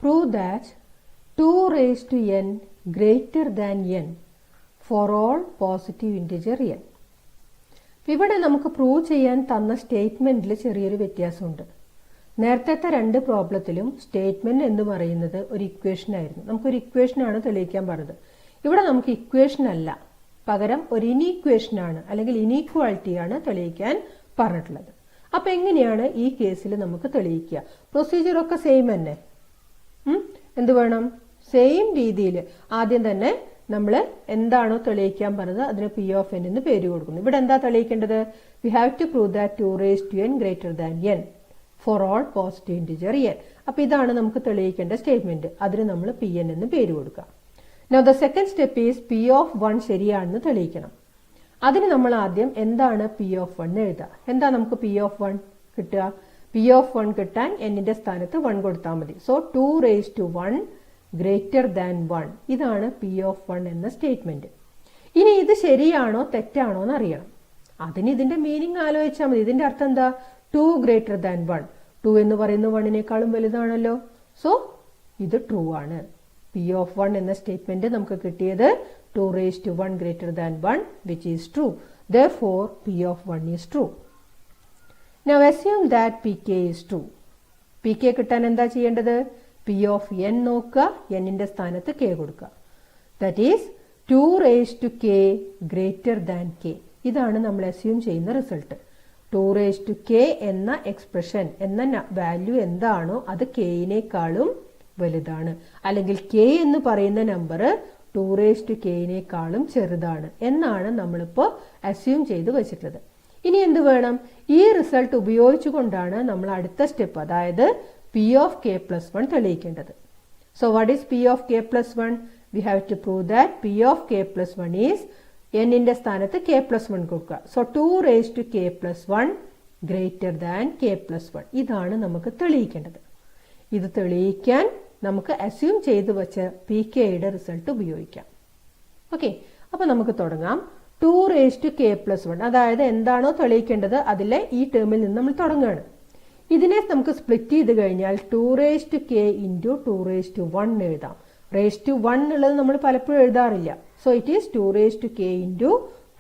prove that 2 raised to n greater than n for all positive integer n. ഇവിടെ നമുക്ക് prove ചെയ്യാൻ തന്ന സ്റ്റേറ്റ്മെന്റിൽ ചെറിയൊരു വ്യത്യാസമുണ്ട്. നേരത്തെ രണ്ട് പ്രോബ്ലത്തിലും സ്റ്റേറ്റ്മെന്റ് എന്ന് പറയുന്നത് ഒരു ഇക്വേഷൻ ആയിരുന്നു. നമുക്കൊരു ഇക്വേഷൻ ആണ് തെളിയിക്കാൻ പറഞ്ഞത്. ഇവിടെ നമുക്ക് ഇക്വേഷൻ അല്ല, പകരം ഒരു ഇനീക്വേഷൻ ആണ് അല്ലെങ്കിൽ ഇനീക്വാളിറ്റി ആണ് തെളിയിക്കാൻ പറഞ്ഞിട്ടുള്ളത്. അപ്പൊ എങ്ങനെയാണ് ഈ കേസിൽ നമുക്ക് തെളിയിക്കുക? പ്രൊസീജിയർ ഒക്കെ സെയിം തന്നെ. എന്ത് വേണം? സെയിം രീതിയിൽ ആദ്യം തന്നെ നമ്മൾ എന്താണോ തെളിയിക്കാൻ പറഞ്ഞത് അതിന് പി ഓഫ് എൻ എന്ന് പേര് കൊടുക്കുന്നു. ഇവിടെ എന്താ തെളിയിക്കേണ്ടത്? We have to prove that 2 raised to n greater than n for all positive integer n. അപ്പൊ ഇതാണ് നമുക്ക് തെളിയിക്കേണ്ട സ്റ്റേറ്റ്മെന്റ്. അതിന് നമ്മൾ പി എൻ എന്ന് പേര് കൊടുക്കാം. Now the second step is P of 1 ശരിയാണെന്ന് തെളിയിക്കണം. അതിന് നമ്മൾ ആദ്യം എന്താണ് പി ഓഫ് 1 എഴുതുക. എന്താ നമുക്ക് പി ഓഫ് 1 കിട്ടുക? പി ഓഫ് 1 കിട്ടാൻ എന്നിന്റെ സ്ഥാനത്ത് 1 കൊടുത്താൽ മതി. So 2 raised to 1 greater than 1. ഇതാണ് പി ഓഫ് 1 എന്ന സ്റ്റേറ്റ്മെന്റ്. ഇനി ഇത് ശരിയാണോ തെറ്റാണോ എന്ന് അറിയണം. അതിന് ഇതിന്റെ മീനിങ് ആലോചിച്ചാൽ മതി. ഇതിന്റെ അർത്ഥം എന്താ? 2 greater than 1. 2 എന്ന് പറയുന്നത് 1നേക്കാളും വലുതാണല്ലോ. സോ ഇത് ട്രൂ ആണ്. പി ഓഫ് 1 എന്ന സ്റ്റേറ്റ്മെന്റ് നമുക്ക് കിട്ടിയത് 2 raised to 1 greater than 1, which is true. Therefore, P of 1 is true. Now assume that Pk is true. Pk കിട്ടാൻ എന്താ ചെയ്യേണ്ടത്? P of n നോക്കുക, n-ന്റെ സ്ഥാനത്ത് k കൊടുക്കുക. That is 2 raised to k greater than k. ഇതാണ് നമ്മൾ assume ചെയ്യുന്ന result. 2 raised to k എന്ന എക്സ്പ്രഷൻ എന്ന വാല്യൂ എന്താണോ അത് k-നേക്കാളും വലുതാണ്, അല്ലെങ്കിൽ k എന്ന് പറയുന്ന നമ്പർ 2 raised to k-നേക്കാളും ചെറുതാണ് എന്നാണ് നമ്മളിപ്പോ അസ്യൂം ചെയ്ത് വെച്ചിട്ടുള്ളത്. ഇനി എന്ത് വേണം? ഈ റിസൾട്ട് ഉപയോഗിച്ചുകൊണ്ടാണ് നമ്മൾ അടുത്ത സ്റ്റെപ്പ്, അതായത് P of k plus 1 തെളിയിക്കേണ്ടത്. So what is P of k plus 1? We have to prove that P of k plus 1 is n-ന്റെ സ്ഥാനത്ത് k plus 1 കൊടുക്കുക. So 2 raised to k plus 1 greater than k plus 1. ഇതാണ് നമുക്ക് തെളിയിക്കേണ്ടത്. ഇത് തെളിയിക്കാൻ നമുക്ക് assume ചെയ്തു വെച്ച P കെയുടെ റിസൾട്ട് ഉപയോഗിക്കാം. ഓക്കെ, അപ്പൊ നമുക്ക് തുടങ്ങാം. 2 raised to k plus 1, അതായത് എന്താണോ തെളിയിക്കേണ്ടത് അതിലെ ഈ ടേമിൽ നിന്ന് നമ്മൾ തുടങ്ങുകയാണ്. ഇതിനെ നമുക്ക് സ്പ്ലിറ്റ് ചെയ്ത് കഴിഞ്ഞാൽ 2 raised to k into 2 raised to 1 എഴുതാം. raised to 1 ഉള്ളത് നമ്മൾ പലപ്പോഴും എഴുതാറില്ല. So it is 2 raised to k into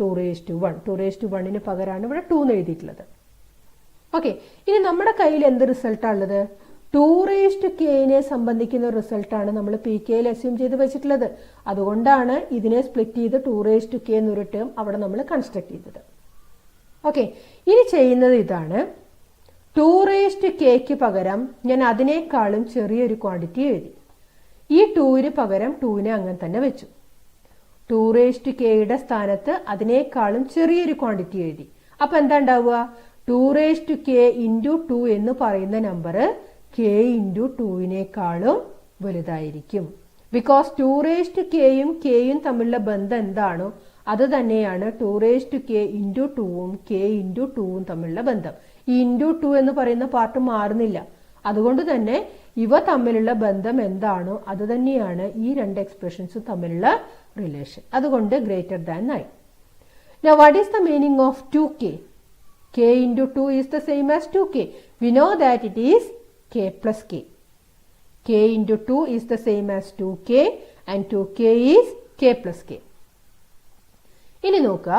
2 raised to 1. 2 raised to 1ന് പകരമാണ് ഇവിടെ 2 എന്ന് എഴുതിയിട്ടുള്ളത്. ഓക്കെ, ഇനി നമ്മുടെ കയ്യിൽ എന്ത് റിസൾട്ടാണ് ഉള്ളത്? 2 raised to k-നെ സംബന്ധിക്കുന്ന റിസൾട്ടാണ് നമ്മൾ പി കെയിൽ അസ്യൂം ചെയ്ത് വെച്ചിട്ടുള്ളത്. അതുകൊണ്ടാണ് ഇതിനെ സ്പ്ലിറ്റ് ചെയ്ത് 2 raised to k എന്നൊരു ടേം അവിടെ നമ്മൾ കൺസ്ട്രക്ട് ചെയ്തത്. ഓക്കെ, ഇനി ചെയ്യുന്നത് ഇതാണ്. 2 raised to k-ക്ക് പകരം ഞാൻ അതിനേക്കാളും ചെറിയൊരു ക്വാണ്ടിറ്റി എഴുതി. ഈ 2ന് പകരം 2നെ അങ്ങനെ തന്നെ വെച്ചു. 2 raised to k-യുടെ സ്ഥാനത്ത് അതിനേക്കാളും ചെറിയൊരു ക്വാണ്ടിറ്റി എഴുതി. അപ്പൊ എന്താ ഉണ്ടാവുക? 2 raised to k into 2 എന്ന് പറയുന്ന നമ്പർ k into 2നെക്കാളും വലുതായിരിക്കും. ബിക്കോസ് 2 raised to k-യും k-യും തമ്മിലുള്ള ബന്ധം എന്താണോ അത് തന്നെയാണ് 2 raised to k into 2ഉം k into 2ഉം തമ്മിലുള്ള ബന്ധം. ഈ into 2 എന്ന് പറയുന്ന പാർട്ട് മാറുന്നില്ല. അതുകൊണ്ട് തന്നെ ഇവ തമ്മിലുള്ള ബന്ധം എന്താണോ അത് തന്നെയാണ് ഈ രണ്ട് എക്സ്പ്രഷൻസും തമ്മിലുള്ള റിലേഷൻ. അതുകൊണ്ട് ഗ്രേറ്റർ ദാൻ ആയി. Now what is the meaning of 2k? K into 2 is the same as 2k. We know that it is k plus k. K into 2 is the same as 2k and 2k is k plus k. ഇനി നോക്കുക,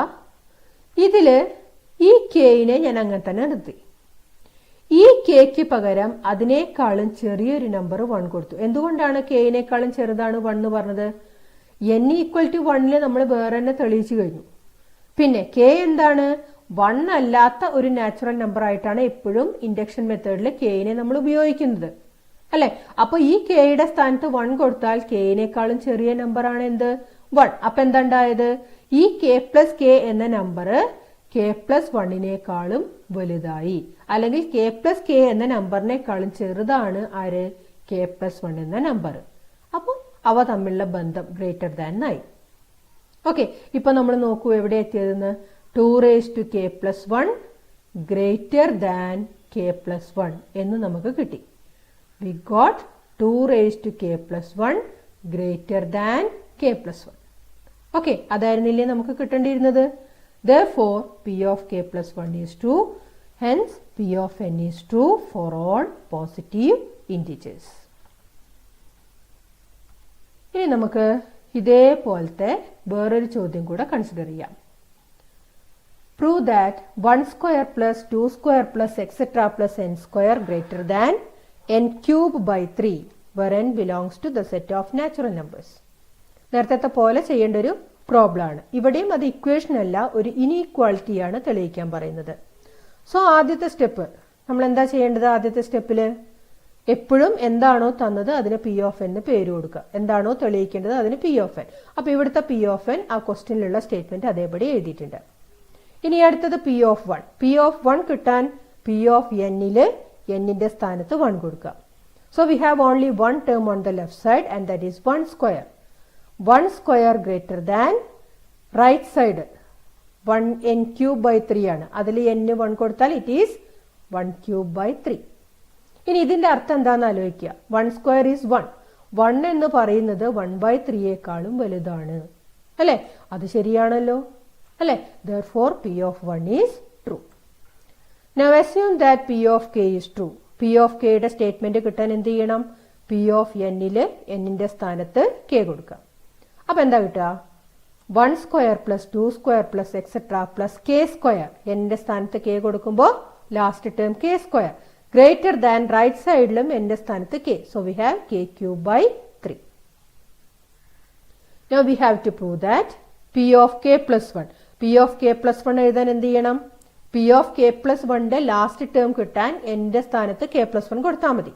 ഇതില് ഈ kനെ ഞാൻ അങ്ങനെ തന്നെ നിർത്തി. ഈ kക്ക് പകരം അതിനേക്കാളും ചെറിയൊരു നമ്പർ 1 കൊടുത്തു. എന്തുകൊണ്ടാണ് kനേക്കാളും ചെറുതാണ് 1 എന്ന് പറഞ്ഞത്? n ഈക്വൽ ടു 1 നമ്മൾ വേറെ തന്നെ തെളിയിച്ചു കഴിഞ്ഞു. പിന്നെ k എന്താണ്? 1 അല്ലാത്ത ഒരു നാച്ചുറൽ നമ്പർ ആയിട്ടാണ് എപ്പോഴും ഇൻഡക്ഷൻ മെത്തേഡിൽ kനെ നമ്മൾ ഉപയോഗിക്കുന്നത്, അല്ലെ? അപ്പൊ ഈ kയുടെ സ്ഥാനത്ത് 1 കൊടുത്താൽ kനേക്കാളും ചെറിയ നമ്പർ ആണ് എന്ത്? 1. അപ്പൊ എന്താ ഉണ്ടായത്? ഈ k പ്ലസ് k എന്ന നമ്പർ k പ്ലസ് 1നേക്കാളും വലുതായി, അല്ലെങ്കിൽ k പ്ലസ് k എന്ന നമ്പറിനേക്കാളും ചെറുതാണ് ആര്? k പ്ലസ് 1 എന്ന നമ്പർ. അപ്പോൾ അവ തമ്മിലുള്ള ബന്ധം ഗ്രേറ്റർ ദാൻ ആയി. ഓക്കെ, ഇപ്പൊ നമ്മൾ നോക്കൂ എവിടെ എത്തിയതെന്ന്. 2 raised to k plus 1 greater than k plus 1 എന്ന് നമുക്ക് കിട്ടി. We got 2 raised to k plus 1 greater than k plus 1. Okay, അതായിരുന്നില്ലേ നമുക്ക് കിട്ടേണ്ടിയിരുന്നത്? Therefore, P of k plus 1 is true. Hence, P of n is true for all positive integers. ഇനി നമുക്ക് ഇതേപോലത്തെ വേറൊരു ചോദ്യം കൂടെ കൺസിഡർ ചെയ്യാം. Prove that 1 square plus 2 square plus etc. plus n square greater than n cube by 3 where n belongs to the set of natural numbers. നേരത്തെ പോലെ ചെയ്യേണ്ട ഒരു പ്രോബ്ലം ആണ്. ഇവിടെയും അത് ഇക്വേഷൻ അല്ല, ഒരു ഇനീക്വാളിറ്റിയാണ് തെളിയിക്കാൻ പറയുന്നത്. സോ ആദ്യത്തെ സ്റ്റെപ്പ് നമ്മൾ എന്താ ചെയ്യേണ്ടത്? ആദ്യത്തെ സ്റ്റെപ്പിൽ എപ്പോഴും എന്താണോ തന്നത് അതിന് പി ഓഫ് എന്ന് പേര് കൊടുക്കുക. എന്താണോ തെളിയിക്കേണ്ടത് അതിന് പി ഓഫ് എൻ. അപ്പൊ ഇവിടുത്തെ പി ഓഫ് എൻ ആ ക്വസ്റ്റ്യനിലുള്ള സ്റ്റേറ്റ്മെന്റ് അതേപടി എഴുതിയിട്ടുണ്ട്. ഇനി അടുത്തത് P of one. P of one കിട്ടാൻ പി ഓഫ് എന്നില് എന്നിന്റെ സ്ഥാനത്ത് 1 കൊടുക്കുക. So we have only 1 term on the left side and that is 1 square. 1 square greater than right side 1 n cube by 3 ആണ്. അതിൽ n 1 കൊടുത്താൽ ഇറ്റ് ഈസ് 1 ക്യൂബ് ബൈ 3. ഇനി ഇതിന്റെ അർത്ഥം എന്താണെന്ന് ആലോചിക്കുക. 1 സ്ക്വയർ ഈസ് 1. 1 എന്ന് പറയുന്നത് 1 ബൈ 3യേക്കാളും വലുതാണ് അല്ലെ? അത് ശരിയാണല്ലോ അല്ലെ? Therefore P of 1 is true. Now assume that P of k is true. P of k യുടെ സ്റ്റേറ്റ്മെന്റ് കിട്ടാൻ എന്ത് ചെയ്യണം? P of n-ല് n-ന്റെ സ്ഥാനത്ത് k കൊടുക്കുക. അപ്പൊ എന്താ കിട്ടുക? 1 square plus 2 square plus etcetera plus k square. n-ന്റെ സ്ഥാനത്ത് k കൊടുക്കുമ്പോൾ last term k square greater than right സൈഡിലും n-ന്റെ സ്ഥാനത്ത് k. So we have k cube by 3. Now we have to prove that P of k plus 1. P of k plus 1 എഴുതാൻ എന്ത് ചെയ്യണം? P of k plus 1ന്റെ last term കിട്ടാൻ n-ന്റെ സ്ഥാനത്ത് k plus 1 കൊടുത്താൽ മതി.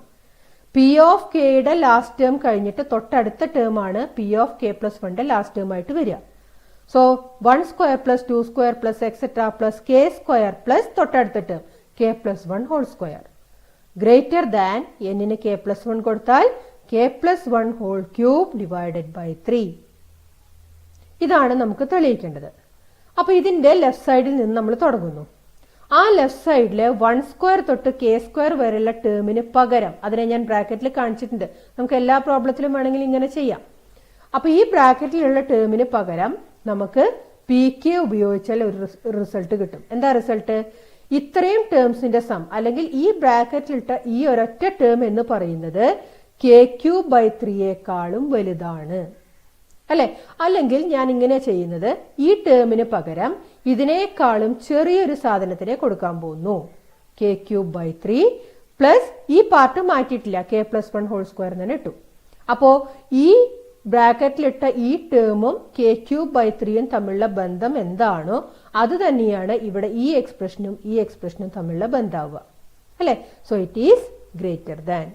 P of k യുടെ ലാസ്റ്റ് ടേം കഴിഞ്ഞിട്ട് തൊട്ടടുത്ത ടേം ആണ് P of k plus 1ന്റെ ലാസ്റ്റ് ടേം ആയിട്ട് വരിക. So 1 square plus 2 square plus etcetera plus k square plus തൊട്ടടുത്ത term k plus 1 whole square greater than n-ന് k plus 1 കൊടുത്താൽ k plus 1 whole cube divided by 3. ഇതാണ് നമുക്ക് തെളിയിക്കേണ്ടത്. അപ്പൊ ഇതിന്റെ ലെഫ്റ്റ് സൈഡിൽ നിന്ന് നമ്മൾ തുടങ്ങുന്നു. ആ ലെഫ്റ്റ് സൈഡില് 1 സ്ക്വയർ തൊട്ട് k സ്ക്വയർ വരെയുള്ള ടേമിന് പകരം, അതിനെ ഞാൻ ബ്രാക്കറ്റിൽ കാണിച്ചിട്ടുണ്ട്, നമുക്ക് എല്ലാ പ്രോബ്ലത്തിലും വേണമെങ്കിൽ ഇങ്ങനെ ചെയ്യാം. അപ്പൊ ഈ ബ്രാക്കറ്റിലുള്ള ടേമിന് പകരം നമുക്ക് പി കെ ഉപയോഗിച്ചാൽ ഒരു റിസൾട്ട് കിട്ടും. എന്താ റിസൾട്ട്? ഇത്രയും ടേംസിന്റെ സം, അല്ലെങ്കിൽ ഈ ബ്രാക്കറ്റിലിട്ട ഈ ഒരൊറ്റ ടേം എന്ന് പറയുന്നത് k ക്യൂബ് ബൈ 3യേക്കാളും വലുതാണ് അല്ലെ? അല്ലെങ്കിൽ ഞാൻ ഇങ്ങനെ ചെയ്യുന്നത്, ഈ ടേമിന് പകരം ഇതിനേക്കാളും ചെറിയൊരു സാധനത്തിനെ കൊടുക്കാൻ പോകുന്നു. k ക്യൂബ് ബൈ 3 പ്ലസ് ഈ പാർട്ട് മാറ്റിയിട്ടില്ല, k plus 1 ഹോൾ സ്ക്വയർ തന്നെ ഇട്ടു. അപ്പോ ഈ ബ്രാക്കറ്റിലിട്ട ഈ ടേമും k ക്യൂബ് ബൈ 3യും തമ്മിലുള്ള ബന്ധം എന്താണോ അത് തന്നെയാണ് ഇവിടെ ഈ എക്സ്പ്രഷനും തമ്മിലുള്ള ബന്ധാവുക അല്ലെ? So it is greater than.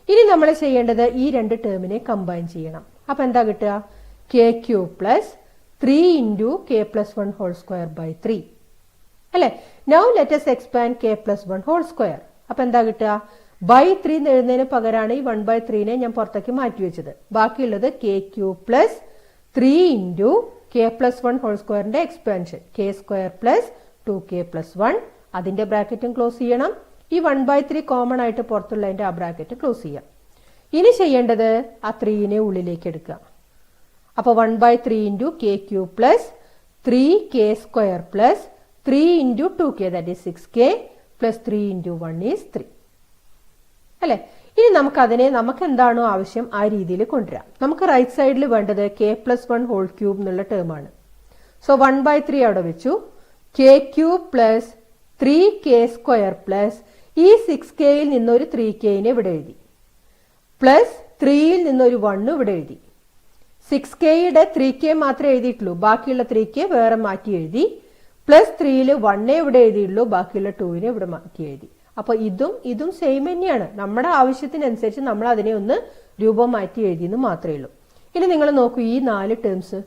ഇനി നമ്മൾ ചെയ്യേണ്ടത് ഈ രണ്ട് ടേമിനെ കമ്പൈൻ ചെയ്യണം. അപ്പൊ എന്താ കിട്ടുക? k cube plus 3 into k plus 1 whole square by 3 അല്ലെ? Now let us expand k plus 1 whole square. അപ്പൊ എന്താ കിട്ടുക? ബൈ 3 എഴുതുന്നതിന് പകരമാണ് ഈ 1 ബൈ 3നെ ഞാൻ പുറത്തേക്ക് മാറ്റി വെച്ചത്. ബാക്കിയുള്ളത് k cube plus 3 into k plus 1 whole സ്ക്വയറിന്റെ expansion k square plus 2k plus 1. അതിന്റെ ബ്രാക്കറ്റും ക്ലോസ് ചെയ്യണം. ഈ 1 ബൈ 3 കോമൺ ആയിട്ട് പുറത്തുള്ളതിന്റെ ആ ബ്രാക്കറ്റ് ക്ലോസ് ചെയ്യാം. ഇനി ചെയ്യേണ്ടത് ആ 3നെ ഉള്ളിലേക്ക് എടുക്കുക. അപ്പൊ 1 by 3 into k cube plus 3k square plus 3 into 2k that is 6k plus 3 into 1 is 3 അല്ലെ? ഇനി നമുക്ക് എന്താണോ ആവശ്യം ആ രീതിയിൽ കൊണ്ടുവരാം. നമുക്ക് റൈറ്റ് സൈഡിൽ വേണ്ടത് k plus 1 ഹോൾ ക്യൂബ് എന്നുള്ള ടേം ആണ്. സോ 1 ബൈ 3 അവിടെ വെച്ചു. k cube plus 3k square plus ഈ 6kയിൽ നിന്നൊരു 3kനെ ഇവിടെ എഴുതി, പ്ലസ് 3യിൽ നിന്നൊരു 1 ഇവിടെ എഴുതി. 6kയുടെ 3k മാത്രമേ എഴുതിയിട്ടുള്ളൂ, ബാക്കിയുള്ള 3k വേറെ മാറ്റി എഴുതി. പ്ലസ് 3യിൽ 1 ഇവിടെ എഴുതിയുള്ളൂ, ബാക്കിയുള്ള 2നെ ഇവിടെ മാറ്റി എഴുതി. അപ്പൊ ഇതും സെയിം തന്നെയാണ്. നമ്മുടെ ആവശ്യത്തിനനുസരിച്ച് നമ്മൾ അതിനെ ഒന്ന് രൂപം മാറ്റി എഴുതിയെന്ന് മാത്രമേ ഉള്ളൂ. ഇനി നിങ്ങൾ നോക്കൂ, ഈ 4 terms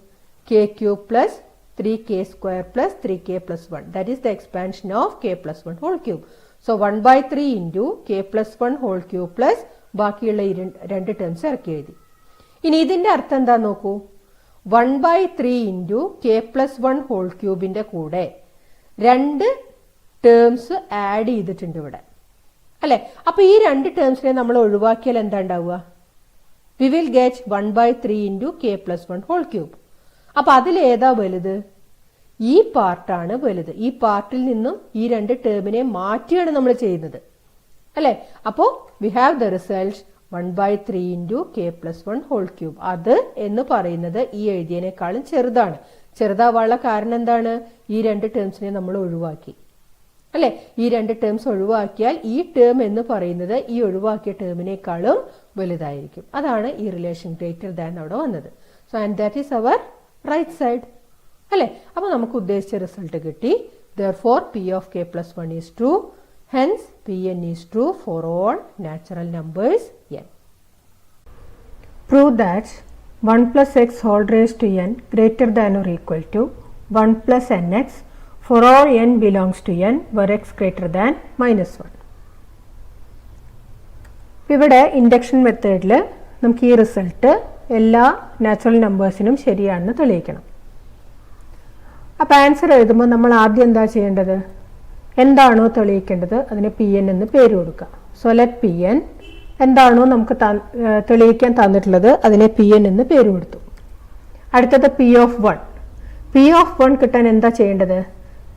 k cube plus 3k square plus 3k plus 1 that is the expansion of k plus 1 whole cube. So 1 by 3 into k plus 1 whole cube plus ബാക്കിയുള്ള ഈ രണ്ട് ടേംസ് ഇറക്കി എഴുതി. ഇനി ഇതിന്റെ അർത്ഥം എന്താ നോക്കൂ, 1 by 3 into k plus 1 whole ക്യൂബിന്റെ കൂടെ 2 ടേംസ് ആഡ് ചെയ്തിട്ടുണ്ട് ഇവിടെ അല്ലെ? അപ്പൊ ഈ 2 ടേംസിനെ നമ്മൾ ഒഴിവാക്കിയാൽ എന്താ ഉണ്ടാവുക? We will get 1 by 3 into k plus 1 whole cube. അപ്പൊ അതിലേതാ വലുത്? ഈ പാർട്ടാണ് വലുത്. ഈ പാർട്ടിൽ നിന്നും ഈ 2 ടേമിനെ മാറ്റിയാണ് നമ്മൾ ചെയ്യുന്നത് അല്ലെ? അപ്പോ we have the result 1/3 into k plus 1 whole cube. അത് എന്ന് പറയുന്നത് ഈ എഴുതിയതിനേക്കാളും ചെറുതാണ്. ചെറുതാവാനുള്ള കാരണം എന്താണ്? ഈ രണ്ട് ടേംസിനെ നമ്മൾ ഒഴിവാക്കി അല്ലെ. ഈ രണ്ട് ടേംസ് ഒഴിവാക്കിയാൽ ഈ ടേം എന്ന് പറയുന്നത് ഈ ഒഴിവാക്കിയ ടേമിനേക്കാളും വലുതായിരിക്കും. അതാണ് ഈ റിലേഷൻ ഗ്രേറ്റർ ദാൻ അവിടെ വന്നത്. So and that is our right side അല്ലെ. അപ്പൊ നമുക്ക് ഉദ്ദേശിച്ച റിസൾട്ട് കിട്ടി. Therefore p of k plus 1 is true. Hence Pn is true for all natural numbers n. Prove that 1 plus x whole raised to n greater than or equal to 1 plus nx for all n belongs to n where x greater than -1. ഇവിടെ induction മെത്തേഡിൽ നമുക്ക് ഈ result എല്ലാ natural നമ്പേഴ്സിനും ശരിയാണെന്ന് തെളിയിക്കണം. അപ്പോൾ answer എഴുതുമ്പോൾ നമ്മൾ ആദ്യം എന്താ ചെയ്യേണ്ടത്? എന്താണോ തെളിയിക്കേണ്ടത് അതിന് പി എൻ എന്ന് പേര് കൊടുക്കുക. സോ ലെറ്റ് പി എൻ എന്താണോ നമുക്ക് തെളിയിക്കാൻ തന്നിട്ടുള്ളത് അതിനെ പി എൻ എന്ന് പേര് കൊടുത്തു. അടുത്തത് പി ഓഫ് 1. പി ഓഫ് 1 കിട്ടാൻ എന്താ ചെയ്യേണ്ടത്?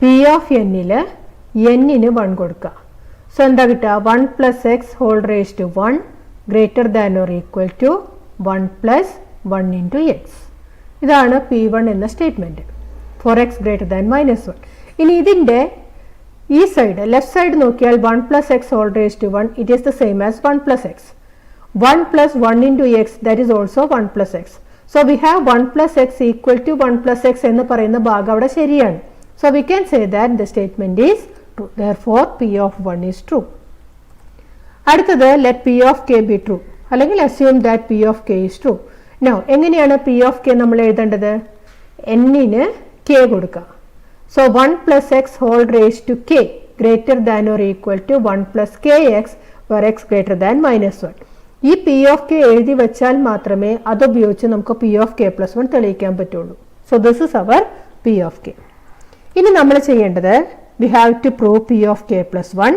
പി ഓഫ് എന്നിൽ എന്നിന് 1 കൊടുക്കുക. സോ എന്താ കിട്ടുക? 1 plus x whole raise to 1 greater than or equal to 1 plus 1 into x. ഇതാണ് P1 എന്ന statement for x greater than -1. ഇനി ഇതിൻ്റെ ഈ സൈഡ് ലെഫ്റ്റ് സൈഡ് നോക്കിയാൽ 1 plus x whole raise to 1 it is the same as 1 plus x. 1 plus 1 into x that is also 1 plus x. So we have 1 plus x equal to 1 plus X എന്ന് പറയുന്ന ഭാഗം അവിടെ ശരിയാണ്. So we can say that the statement is true. Therefore P of 1 is true. അടുത്തത് let P of k be true അല്ലെങ്കിൽ assume that P of k is true. Now എങ്ങനെയാണ് P of k നമ്മൾ എഴുതേണ്ടത്? എന്നിന് k കൊടുക്കുക. So 1 plus x whole raised to k greater than or equal to 1 plus kx where x greater than -1. ഈ P of k എഴുതി വെച്ചാൽ മാത്രമേ അതുപയോഗിച്ച് നമുക്ക് P of k plus 1 തെളിയിക്കാൻ പറ്റുള്ളൂ. So this is our P of k. ഇനി നമ്മൾ ചെയ്യേണ്ടത് we have to prove P of k plus 1.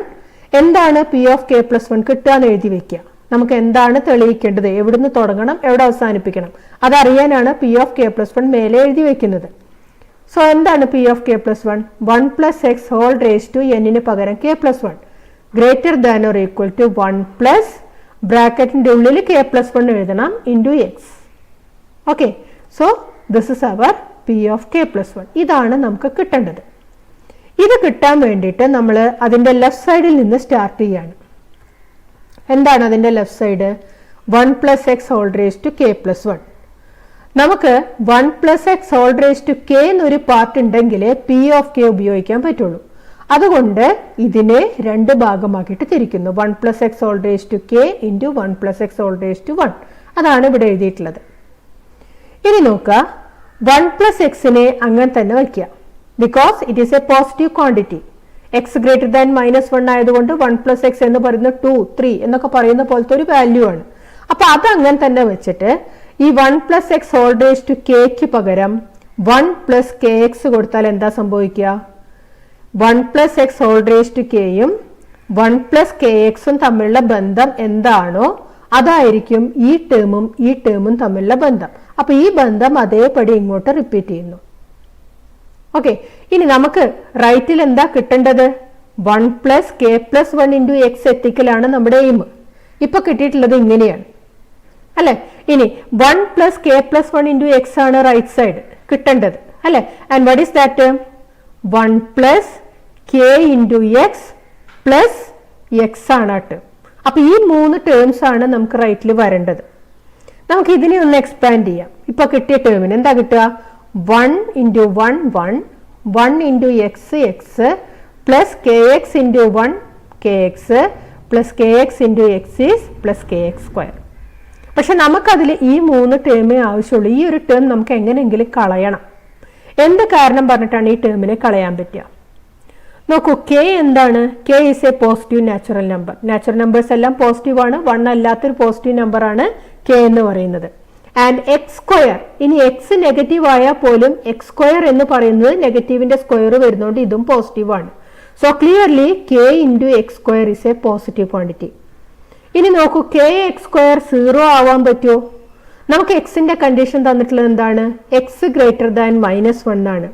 എന്താണ് P of k plus 1 കിട്ടാന്ന് എഴുതി വെക്കുക. നമുക്ക് എന്താണ് തെളിയിക്കേണ്ടത്, എവിടുന്ന് തുടങ്ങണം, എവിടെ അവസാനിപ്പിക്കണം, അതറിയാനാണ് P of k plus 1 മേലെ എഴുതി വെക്കുന്നത്. സോ എന്താണ് P of k plus 1? 1 plus x whole raised to n പകരം k plus 1 greater than or equal to 1 plus ബ്രാക്കറ്റിന്റെ ഉള്ളിൽ k plus 1 എഴുതണം into x. Okay, so this is our P of k plus 1. ഇതാണ് നമുക്ക് കിട്ടേണ്ടത്. ഇത് കിട്ടാൻ വേണ്ടിയിട്ട് നമ്മൾ അതിൻ്റെ ലെഫ്റ്റ് സൈഡിൽ നിന്ന് സ്റ്റാർട്ട് ചെയ്യാണ്. എന്താണ് അതിൻ്റെ left side? 1 plus x whole raise to k plus 1. നമുക്ക് 1 plus x whole raise to k എന്നൊരു പാർട്ട് ഉണ്ടെങ്കിലേ P of k ഉപയോഗിക്കാൻ പറ്റുള്ളൂ. അതുകൊണ്ട് ഇതിനെ രണ്ട് ഭാഗമാക്കിയിട്ട് തിരിക്കുന്നു. 1 plus x whole raise to k into 1 plus x whole raise to 1. അതാണ് ഇവിടെ എഴുതിയിട്ടുള്ളത്. ഇനി നോക്കുക, 1 പ്ലസ് എക്സിനെ അങ്ങനെ തന്നെ വയ്ക്കുക. Because it is A positive quantity. X greater than -1 ആയതുകൊണ്ട് 1 പ്ലസ് എക്സ് എന്ന് പറയുന്നത് 2, 3 എന്നൊക്കെ പറയുന്ന പോലത്തെ ഒരു വാല്യൂ ആണ്. അപ്പൊ അത് അങ്ങനെ തന്നെ വെച്ചിട്ട് ഈ 1 plus x whole raise to കെക്ക് പകരം 1 പ്ലസ് കെ എക്സ് കൊടുത്താൽ എന്താ സംഭവിക്കുക? 1 plus x whole raise to കെയും 1 പ്ലസ് കെ എക്സും തമ്മിലുള്ള ബന്ധം എന്താണോ അതായിരിക്കും ഈ ടേമും തമ്മിലുള്ള ബന്ധം. അപ്പൊ ഈ ബന്ധം അതേപടി ഇങ്ങോട്ട് റിപ്പീറ്റ് ചെയ്യുന്നു. ഓക്കെ, ഇനി നമുക്ക് റൈറ്റിൽ എന്താ കിട്ടേണ്ടത്? 1 plus k plus 1 into x എത്തിക്കലാണ് നമ്മുടെ എയിം. ഇപ്പൊ കിട്ടിയിട്ടുള്ളത് ഇങ്ങനെയാണ് അല്ലെ. ഇനി 1 plus k plus 1 into x ആണ് റൈറ്റ് സൈഡ് കിട്ടേണ്ടത് അല്ലെ. And what is that term? 1 plus k into x plus x ആണ് ആ ടേം. അപ്പൊ ഈ 3 ടേംസ് ആണ് നമുക്ക് റൈറ്റിൽ വരേണ്ടത്. നമുക്ക് ഇതിനെ ഒന്ന് എക്സ്പാൻഡ് ചെയ്യാം. ഇപ്പൊ കിട്ടിയ ടേമിന് എന്താ കിട്ടുക? 1 into 1 1 1 into X X plus k X into 1 K x plus k X into X is plus k x square. പക്ഷെ നമുക്കതിൽ ഈ 3 ടേമേ ആവശ്യമുള്ളൂ. ഈ ഒരു ടേം നമുക്ക് എങ്ങനെയെങ്കിലും കളയണം. എന്ത് കാരണം പറഞ്ഞിട്ടാണ് ഈ ടേമിനെ കളയാൻ പറ്റുക? നോക്കൂ, കെ എന്താണ്? K is A positive natural number. Natural numbers എല്ലാം പോസിറ്റീവ് ആണ്. 1 അല്ലാത്തൊരു പോസിറ്റീവ് നമ്പർ ആണ് കെ എന്ന് പറയുന്നത്. ആൻഡ് എക്സ് സ്ക്വയർ, ഇനി എക്സ് നെഗറ്റീവ് ആയാൽ പോലും എക്സ് സ്ക്വയർ എന്ന് പറയുന്നത് നെഗറ്റീവിന്റെ സ്ക്വയർ വരുന്നതുകൊണ്ട് ഇതും പോസിറ്റീവ് ആണ്. So clearly K into X square is A positive quantity. ഇനി നോക്കൂ, കെ എക്സ് സ്ക്വയർ 0 ആവാൻ പറ്റുമോ? നമുക്ക് എക്സിന്റെ കണ്ടീഷൻ തന്നിട്ടുള്ളത് എന്താണ്? എക്സ് ഗ്രേറ്റർ ദാൻ -1 ആണ്.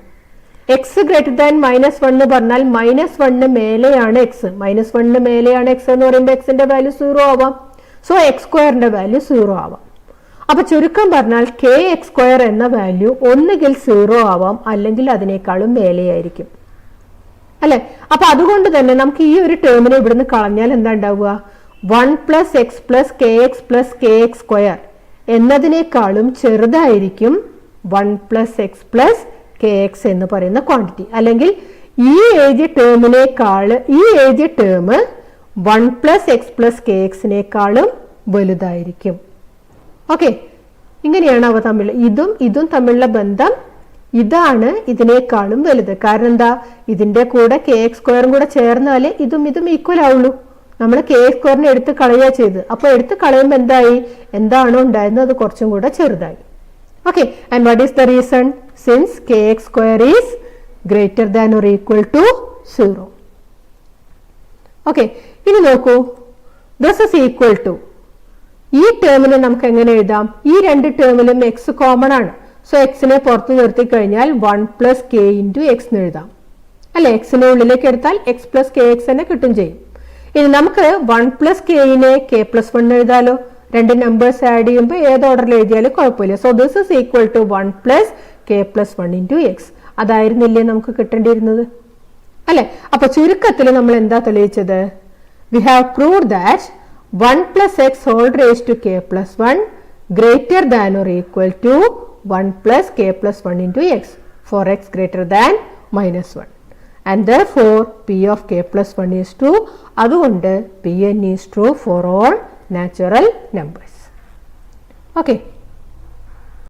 എക്സ് ഗ്രേറ്റർ ദാൻ -1 എന്ന് പറഞ്ഞാൽ -1 മേലെയാണ് എക്സ്. -1 മേലെയാണ് എക്സ് എന്ന് പറയുമ്പോൾ എക്സിന്റെ വാല്യൂ 0 ആവാം. സോ എക്സ് സ്ക്വയറിന്റെ വാല്യൂ 0 ആവാം. അപ്പൊ ചുരുക്കം പറഞ്ഞാൽ കെ എക്സ് സ്ക്വയർ എന്ന വാല്യൂ ഒന്നുകിൽ 0 ആവാം, അല്ലെങ്കിൽ അതിനേക്കാളും മേലെയായിരിക്കും അല്ലെ. അപ്പൊ അതുകൊണ്ട് തന്നെ നമുക്ക് ഈ ഒരു ടേമിനെ ഇവിടുന്ന് കളഞ്ഞാൽ എന്താ ഉണ്ടാവുക? 1 plus x plus k x plus k x square എന്നതിനേക്കാളും ചെറുതായിരിക്കും 1 plus x plus k x എന്ന് പറയുന്ന ക്വാണ്ടിറ്റി. അല്ലെങ്കിൽ ഈ എഴുതിയ term 1 plus x plus k എക്സിനേക്കാളും വലുതായിരിക്കും. ഓക്കെ, ഇങ്ങനെയാണ് അവ ഇതും തമ്മിലുള്ള ബന്ധം. ഇതാണ് ഇതിനേക്കാളും വലുത്. കാരണം എന്താ? ഇതിന്റെ കൂടെ കെ എക്സ് സ്ക്വയറും കൂടെ ചേർന്നാലേ ഇതും ഈക്വൽ ആവുള്ളൂ. നമ്മൾ കെ എക്സ് സ്ക്വയറിനെ എടുത്ത് കളയുക ചെയ്ത്. അപ്പൊ എടുത്ത് കളയുമ്പോൾ എന്താണോ ഉണ്ടായിരുന്നത് അത് കുറച്ചും കൂടെ ചെറുതായി. Okay, and what is the reason? Since k x square is greater than or equal to 0. Okay, ഇനി നോക്കൂ, ദിസ് ഈസ് ഈക്വൽ ടു, ഈ ടേമിനെ നമുക്ക് എങ്ങനെ എഴുതാം? ഈ രണ്ട് ടേമിലും എക്സ് കോമൺ ആണ്. സോ എക്സിനെ പുറത്ത് നിർത്തി കഴിഞ്ഞാൽ 1 പ്ലസ് കെ ഇൻറ്റു എക്സ് എന്ന് എഴുതാം അല്ലെ. എക്സിനെ ഉള്ളിലേക്ക് എടുത്താൽ എക്സ് പ്ലസ് കെ എക്സ് തന്നെ കിട്ടും ചെയ്യും. ഇനി നമുക്ക് 1 പ്ലസ് കെയിനെ കെ പ്ലസ് 1 എഴുതാലോ. രണ്ട് നമ്പേഴ്സ് ആഡ് ചെയ്യുമ്പോൾ ഏത് ഓർഡറിൽ എഴുതിയാലും കുഴപ്പമില്ല. So this is equal to 1 plus k plus 1 into x. അതായിരുന്നില്ലേ നമുക്ക് കിട്ടേണ്ടിയിരുന്നത് അല്ലെ. അപ്പൊ ചുരുക്കത്തിൽ നമ്മൾ എന്താ തെളിയിച്ചത്? We have proved that 1 plus x whole raised to k plus 1 greater than or equal to 1 plus k plus 1 into x for x greater than minus 1. And therefore, p of k plus 1 is true. അതുകൊണ്ട് pn is true for all natural numbers. Okay.